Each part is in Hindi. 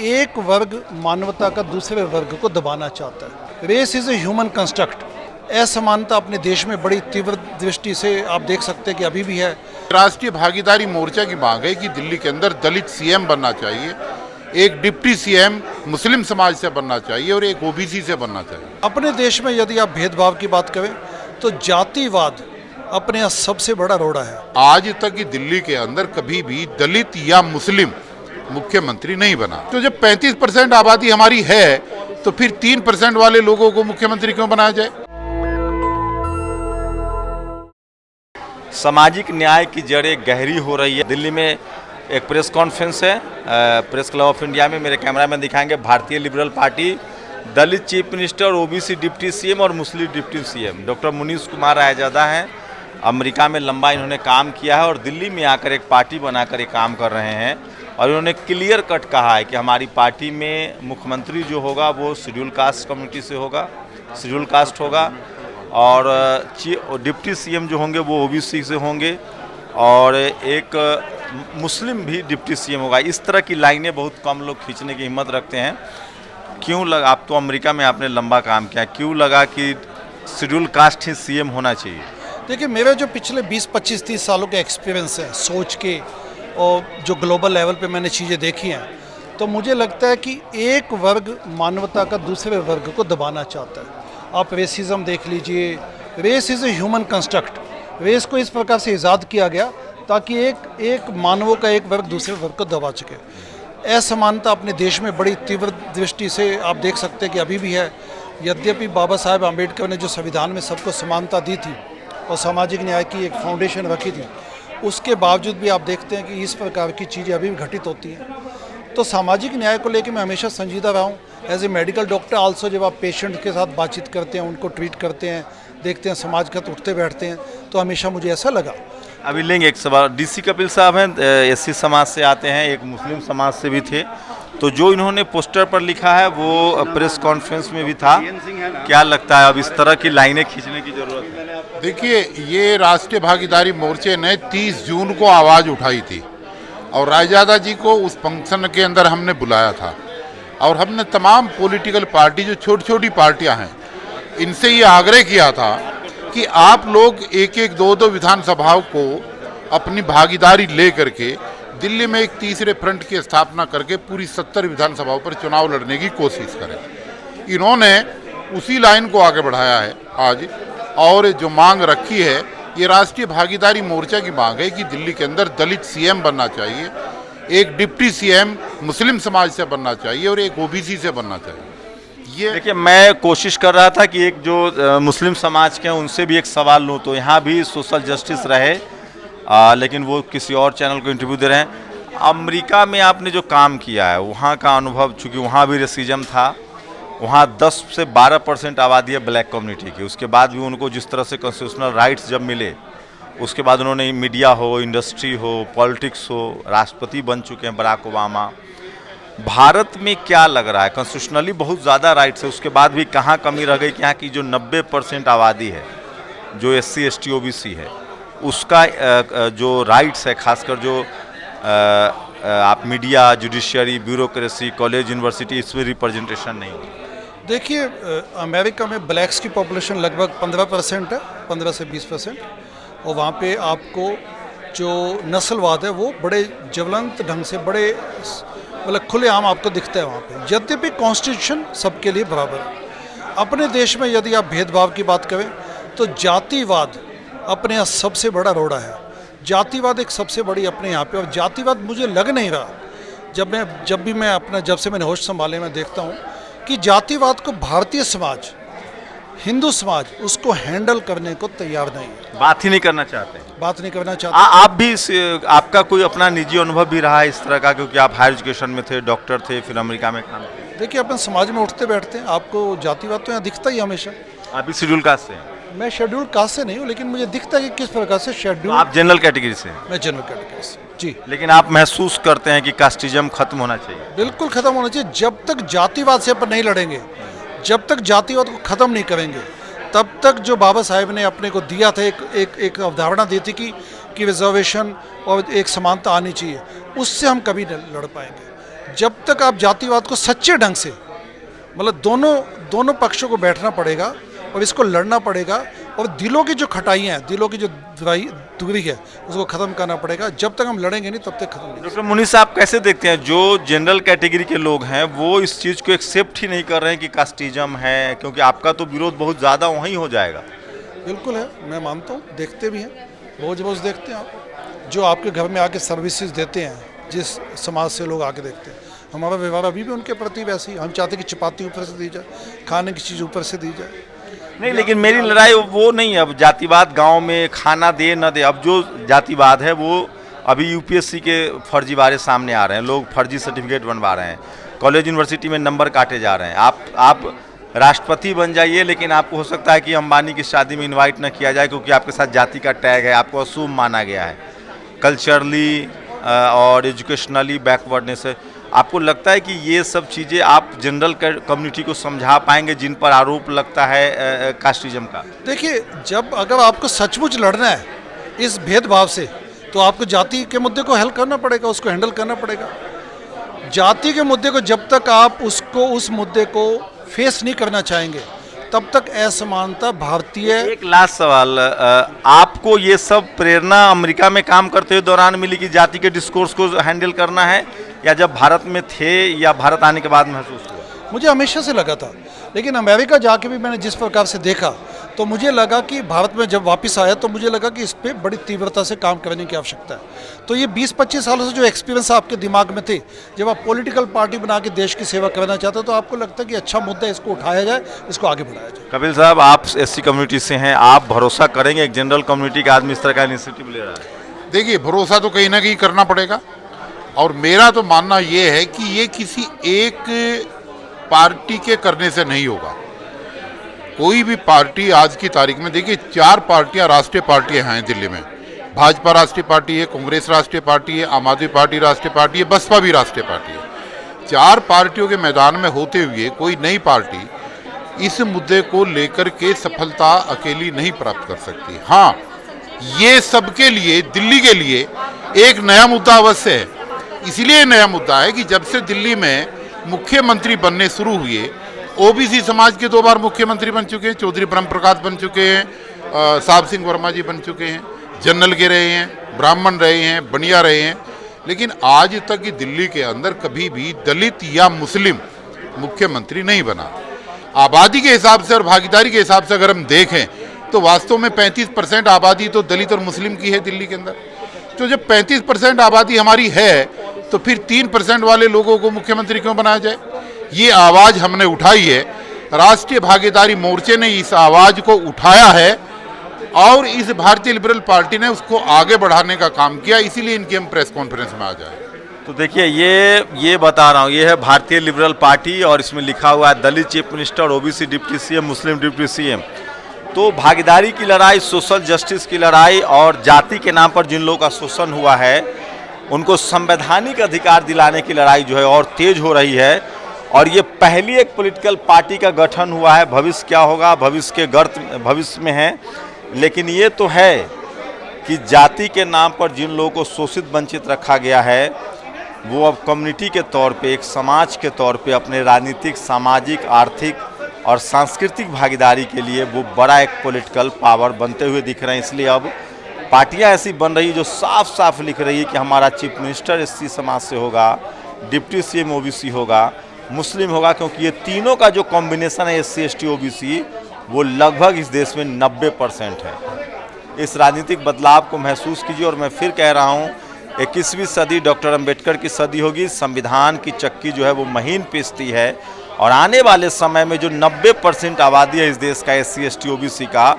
एक वर्ग मानवता का दूसरे वर्ग को दबाना चाहता है। Race is a human construct. असमानता अपने देश में बड़ी तीव्र दृष्टि से आप देख सकते हैं कि अभी भी है। राष्ट्रीय भागीदारी मोर्चा की मांग है कि दिल्ली के अंदर दलित सीएम बनना चाहिए, एक डिप्टी सीएम मुस्लिम समाज से बनना चाहिए और एक ओबीसी से बनना चाहिए। अपने देश में यदि आप भेदभाव की बात करें तो जातिवाद अपने यहाँ सबसे बड़ा रोड़ा है। आज तक की दिल्ली के अंदर कभी भी दलित या मुस्लिम मुख्यमंत्री नहीं बना। तो जब 35% आबादी हमारी है तो फिर 3% वाले लोगों को मुख्यमंत्री क्यों बनाया जाए? सामाजिक न्याय की जड़ें गहरी हो रही है। दिल्ली में एक प्रेस कॉन्फ्रेंस है प्रेस क्लब ऑफ इंडिया में, मेरे कैमरामैन दिखाएंगे। भारतीय लिबरल पार्टी, दलित chief minister, OBC deputy CM और मुस्लिम deputy CM doctor Munish Kumar Raizada हैं। अमेरिका में लंबा इन्होंने काम किया है और दिल्ली में आकर एक पार्टी बनाकर एक काम कर रहे हैं और इन्होंने क्लियर कट कहा है कि हमारी पार्टी में मुख्यमंत्री जो होगा वो शेड्यूल कास्ट कम्युनिटी से होगा, शेड्यूल कास्ट होगा, और डिप्टी सीएम जो होंगे वो ओबीसी से होंगे और एक मुस्लिम भी डिप्टी सीएम होगा। इस तरह की लाइनें बहुत कम लोग खींचने की हिम्मत रखते हैं। क्यों लगा, आप तो अमेरिका में आपने लंबा काम किया, क्यों लगा कि शेड्यूल कास्ट ही सीएम होना चाहिए? देखिए, मेरे जो पिछले 20, 25, 30 सालों के एक्सपीरियंस है सोच के और जो ग्लोबल लेवल पे मैंने चीज़ें देखी हैं, तो मुझे लगता है कि एक वर्ग मानवता का दूसरे वर्ग को दबाना चाहता है। आप रेसिज्म देख लीजिए। Race is a human construct. Race को इस प्रकार से ईजाद किया गया ताकि एक मानवों का एक वर्ग दूसरे वर्ग को दबा सके। असमानता अपने देश में बड़ी तीव्र दृष्टि से आप देख सकते हैं कि अभी भी है। यद्यपि बाबा साहेब आम्बेडकर ने जो संविधान में सबको समानता दी थी और सामाजिक न्याय की एक फाउंडेशन रखी थी, उसके बावजूद भी आप देखते हैं कि इस प्रकार की चीज़ें अभी भी घटित होती हैं। तो सामाजिक न्याय को लेकर मैं हमेशा संजीदा रहा हूँ। As a medical doctor also, जब आप पेशेंट के साथ बातचीत करते हैं, उनको ट्रीट करते हैं, देखते हैं समाज का उठते बैठते हैं, तो हमेशा मुझे ऐसा लगा। अभी लेंगे एक सवाल। डीसी कपिल साहब हैं, एससी समाज से आते हैं, एक मुस्लिम समाज से भी थे, तो जो इन्होंने पोस्टर पर लिखा है वो प्रेस कॉन्फ्रेंस में भी था। क्या लगता है अब इस तरह की लाइनें खींचने की जरूरत है? देखिए, ये राष्ट्रीय भागीदारी मोर्चे ने 30 जून को आवाज़ उठाई थी और रायजादा जी को उस फंक्शन के अंदर हमने बुलाया था और हमने तमाम पॉलिटिकल पार्टी, जो छोटी छोटी पार्टियां हैं, इनसे ये आग्रह किया था कि आप लोग एक एक दो दो विधानसभाओं को अपनी भागीदारी ले करके दिल्ली में एक तीसरे फ्रंट की स्थापना करके पूरी 70 विधानसभाओं पर चुनाव लड़ने की कोशिश करें। इन्होंने उसी लाइन को आगे बढ़ाया है आज, और जो मांग रखी है, ये राष्ट्रीय भागीदारी मोर्चा की मांग है कि दिल्ली के अंदर दलित सीएम बनना चाहिए, एक डिप्टी सीएम मुस्लिम समाज से बनना चाहिए और एक ओबीसी से बनना चाहिए। ये देखिए, मैं कोशिश कर रहा था कि एक जो मुस्लिम समाज के हैं उनसे भी एक सवाल लूँ, तो यहाँ भी सोशल जस्टिस रहे, लेकिन वो किसी और चैनल को इंटरव्यू दे रहे हैं। अमेरिका में आपने जो काम किया है, वहाँ का अनुभव, चूँकि वहाँ भी रेसिज्म था, वहाँ 10 से 12% आबादी है ब्लैक कम्युनिटी की, उसके बाद भी उनको जिस तरह से कॉन्स्टिट्यूशनल राइट्स जब मिले, उसके बाद उन्होंने मीडिया हो, इंडस्ट्री हो, पॉलिटिक्स हो, राष्ट्रपति बन चुके हैं बराक ओबामा। भारत में क्या लग रहा है, कॉन्स्टिट्यूशनली बहुत ज़्यादा राइट्स है, उसके बाद भी कहाँ कमी रह गई कि यहाँ की जो 90% आबादी है, जो SC ST OBC है, उसका जो राइट्स है, खासकर जो आप media, judiciary, bureaucracy, college, university, इसमें रिप्रेजेंटेशन नहीं होती। देखिए, अमेरिका में ब्लैक्स की पॉपुलेशन लगभग 15% है, 15 से 20%, और वहाँ पे आपको जो नस्लवाद है वो बड़े ज्वलंत ढंग से, बड़े मतलब खुलेआम आपको दिखता है वहाँ पे। यद्यपि कॉन्स्टिट्यूशन सबके लिए बराबर है। अपने देश में यदि आप भेदभाव की बात करें तो जातिवाद अपने यहाँ सबसे बड़ा रोड़ा है। जातिवाद एक सबसे बड़ी अपने यहाँ पे, और जातिवाद मुझे लग नहीं रहा, जब से मैंने होश संभाले, मैं देखता हूँ कि जातिवाद को भारतीय समाज, हिंदू समाज उसको हैंडल करने को तैयार नहीं है। बात ही नहीं करना चाहते। बात नहीं करना चाहते। आप भी, आपका कोई अपना निजी अनुभव भी रहा है इस तरह का, क्योंकि आप हायर एजुकेशन में थे, डॉक्टर थे, फिर अमेरिका में काम किए? देखिए, अपन समाज में उठते बैठते हैं, आपको जातिवाद तो यहाँ दिखता ही हमेशा। आप भी शेड्यूल कास्ट से हैं? मैं शेड्यूल कास्ट से नहीं हूँ, लेकिन मुझे दिखता है कि किस प्रकार से शेड्यूल। आप जनरल कैटेगरी से हैं? मैं जनरल कैटेगरी से, जी। लेकिन आप महसूस करते हैं कि कास्टिज्म खत्म होना चाहिए? बिल्कुल खत्म होना चाहिए। जब तक जातिवाद से अपन नहीं लड़ेंगे, जब तक जातिवाद को खत्म नहीं करेंगे, तब तक जो बाबा साहेब ने अपने को दिया था, एक अवधारणा दी थी कि रिजर्वेशन और एक समानता आनी चाहिए, उससे हम कभी नहीं लड़ पाएंगे। जब तक आप जातिवाद को सच्चे ढंग से, मतलब दोनों पक्षों को बैठना पड़ेगा और इसको लड़ना पड़ेगा, और दिलों की जो खटाइयाँ हैं, दिलों की जो दूरी है, उसको ख़त्म करना पड़ेगा। जब तक हम लड़ेंगे नहीं तब तक खत्म नहीं। डॉक्टर मुनीस साहब कैसे देखते हैं जो जनरल कैटेगरी के लोग हैं वो इस चीज़ को एक्सेप्ट ही नहीं कर रहे हैं कि कास्टिज्म है, क्योंकि आपका तो विरोध बहुत ज़्यादा वहीं हो जाएगा। बिल्कुल है, मैं मानता हूँ, देखते भी हैं, रोज़ देखते हैं आप, जो आपके घर में आके सर्विसेज देते हैं, जिस समाज से लोग आके देखते हैं, हमारा व्यवहार अभी भी उनके प्रति वैसे ही। हम चाहते हैं कि चपाती ऊपर से दी जाए, खाने की चीज़ ऊपर से दी जाए। नहीं, लेकिन मेरी लड़ाई वो नहीं है अब जातिवाद गांव में खाना दे न दे। अब जो जातिवाद है वो अभी यूपीएससी के फर्जीवाड़े सामने आ रहे हैं, लोग फर्जी सर्टिफिकेट बनवा रहे हैं, कॉलेज यूनिवर्सिटी में नंबर काटे जा रहे हैं। आप राष्ट्रपति बन जाइए, लेकिन आपको हो सकता है कि अंबानी की शादी में इनवाइट न किया जाए क्योंकि आपके साथ जाति का टैग है, आपको अशुभ माना गया है। कल्चरली और एजुकेशनली बैकवर्डनेस है। आपको लगता है कि ये सब चीज़ें आप जनरल कम्युनिटी को समझा पाएंगे जिन पर आरोप लगता है कास्टिज्म का? देखिए, जब अगर आपको सचमुच लड़ना है इस भेदभाव से, तो आपको जाति के मुद्दे को हल करना पड़ेगा, उसको हैंडल करना पड़ेगा। जाति के मुद्दे को जब तक आप उस मुद्दे को फेस नहीं करना चाहेंगे, तब तक असमानता भारतीय। एक लास्ट सवाल, आपको ये सब प्रेरणा अमेरिका में काम करते हुए दौरान मिली कि जाति के डिस्कोर्स को हैंडल करना है, या जब भारत में थे या भारत आने के बाद महसूस हुआ? मुझे हमेशा से लगा था, लेकिन अमेरिका जाके भी मैंने जिस प्रकार से देखा, तो मुझे लगा कि भारत में जब वापस आया तो मुझे लगा कि इस पर बड़ी तीव्रता से काम करने की आवश्यकता है। तो ये 20-25 सालों से जो एक्सपीरियंस आपके दिमाग में थे, जब आप पॉलिटिकल पार्टी बना के देश की सेवा करना चाहते हो, तो आपको लगता है कि अच्छा मुद्दा है, इसको उठाया जाए, इसको आगे बढ़ाया जाए। कपिल साहब, आप एससी कम्युनिटी से हैं, आप भरोसा करेंगे एक जनरल कम्युनिटी का आदमी इस तरह का इनिशिएटिव ले रहा है? देखिए, भरोसा तो कहीं ना कहीं करना पड़ेगा, और मेरा तो मानना ये है कि ये किसी एक पार्टी के करने से नहीं होगा। कोई भी पार्टी आज की तारीख में, देखिए 4 पार्टियां राष्ट्रीय पार्टियां हैं दिल्ली में। भाजपा राष्ट्रीय पार्टी है, कांग्रेस राष्ट्रीय पार्टी है, आम आदमी पार्टी राष्ट्रीय पार्टी है, बसपा भी राष्ट्रीय पार्टी है। 4 पार्टियों के मैदान में होते हुए कोई नई पार्टी इस मुद्दे को लेकर के सफलता अकेली नहीं प्राप्त कर सकती। हाँ, ये सबके लिए, दिल्ली के लिए एक नया मुद्दा अवश्य है। इसलिए नया मुद्दा है कि जब से दिल्ली में मुख्यमंत्री बनने शुरू हुए, ओबीसी समाज के 2 बार मुख्यमंत्री बन चुके हैं, चौधरी ब्रह्म प्रकाश बन चुके हैं, साहब सिंह वर्मा जी बन चुके हैं, जनरल के रहे हैं, ब्राह्मण रहे हैं, बनिया रहे हैं, लेकिन आज तक की दिल्ली के अंदर कभी भी दलित या मुस्लिम मुख्यमंत्री नहीं बना। आबादी के हिसाब से और भागीदारी के हिसाब से अगर हम देखें तो वास्तव में 35% आबादी तो दलित और मुस्लिम की है दिल्ली के अंदर। तो जब 35% आबादी हमारी है, तो फिर 3% वाले लोगों को मुख्यमंत्री क्यों बनाया जाए? ये आवाज़ हमने उठाई है, राष्ट्रीय भागीदारी मोर्चे ने इस आवाज़ को उठाया है, और इस भारतीय लिबरल पार्टी ने उसको आगे बढ़ाने का काम किया। इसीलिए इनकी हम प्रेस कॉन्फ्रेंस में आ जाए। तो देखिए, ये बता रहा हूँ, ये है भारतीय लिबरल पार्टी, और इसमें लिखा हुआ है दलित chief minister, OBC deputy CM, मुस्लिम डिप्टी सीएम। तो भागीदारी की लड़ाई, सोशल जस्टिस की लड़ाई, और जाति के नाम पर जिन लोगों का शोषण हुआ है उनको संवैधानिक अधिकार दिलाने की लड़ाई जो है और तेज हो रही है। और ये पहली एक पॉलिटिकल पार्टी का गठन हुआ है। भविष्य क्या होगा, भविष्य के गर्त भविष्य में है, लेकिन ये तो है कि जाति के नाम पर जिन लोगों को शोषित वंचित रखा गया है, वो अब कम्युनिटी के तौर पे, एक समाज के तौर पे अपने राजनीतिक, सामाजिक, आर्थिक और सांस्कृतिक भागीदारी के लिए वो बड़ा एक पॉलिटिकल पावर बनते हुए दिख रहे हैं। इसलिए अब पार्टियां ऐसी बन रही जो साफ साफ लिख रही है कि हमारा चीफ मिनिस्टर एससी समाज से होगा, डिप्टी सीएम ओबीसी होगा, मुस्लिम होगा, क्योंकि ये तीनों का जो कॉम्बिनेशन है एससी एसटी ओबीसी, वो लगभग इस देश में 90% है। इस राजनीतिक बदलाव को महसूस कीजिए। और मैं फिर कह रहा हूँ, 21वीं सदी डॉक्टर अंबेडकर की सदी होगी। संविधान की चक्की जो है वो महीन पिसती है, और आने वाले समय में जो 90% आबादी है इस देश का एससी एसटी ओबीसी का,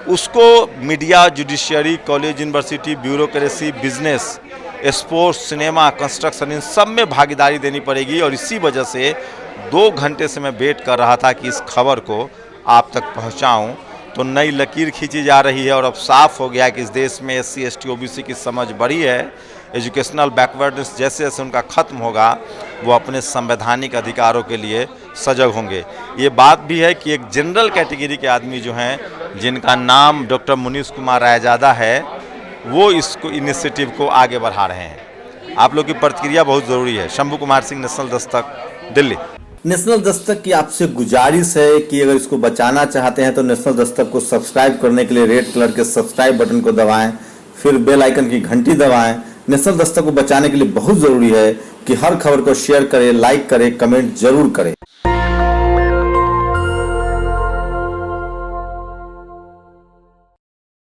उसको media, judiciary, college university, bureaucracy, business, sports, cinema, construction, इन सब में भागीदारी देनी पड़ेगी। और इसी वजह से 2 घंटे से मैं वेट कर रहा था कि इस खबर को आप तक पहुंचाऊं, तो नई लकीर खींची जा रही है, और अब साफ हो गया कि इस देश में एससी एसटी ओबीसी की समझ बढ़ी है। एजुकेशनल बैकवर्डनेस जैसे जैसे उनका ख़त्म होगा, वो अपने संवैधानिक अधिकारों के लिए सजग होंगे। ये बात भी है कि एक जनरल कैटेगरी के आदमी जो हैं, जिनका नाम डॉक्टर मुनीस कुमार रायजादा है, वो इसको इनिशिएटिव को आगे बढ़ा रहे हैं। आप लोग की प्रतिक्रिया बहुत ज़रूरी है। शंभू कुमार सिंह, नेशनल दस्तक, दिल्ली। नेशनल दस्तक की आपसे गुजारिश है कि अगर इसको बचाना चाहते हैं तो नेशनल दस्तक को सब्सक्राइब करने के लिए रेड कलर के सब्सक्राइब बटन को दबाएं, फिर बेल आइकन की घंटी दबाएं। नेशनल दस्तक को बचाने के लिए बहुत ज़रूरी है कि हर खबर को शेयर करें, लाइक करें, कमेंट जरूर करें।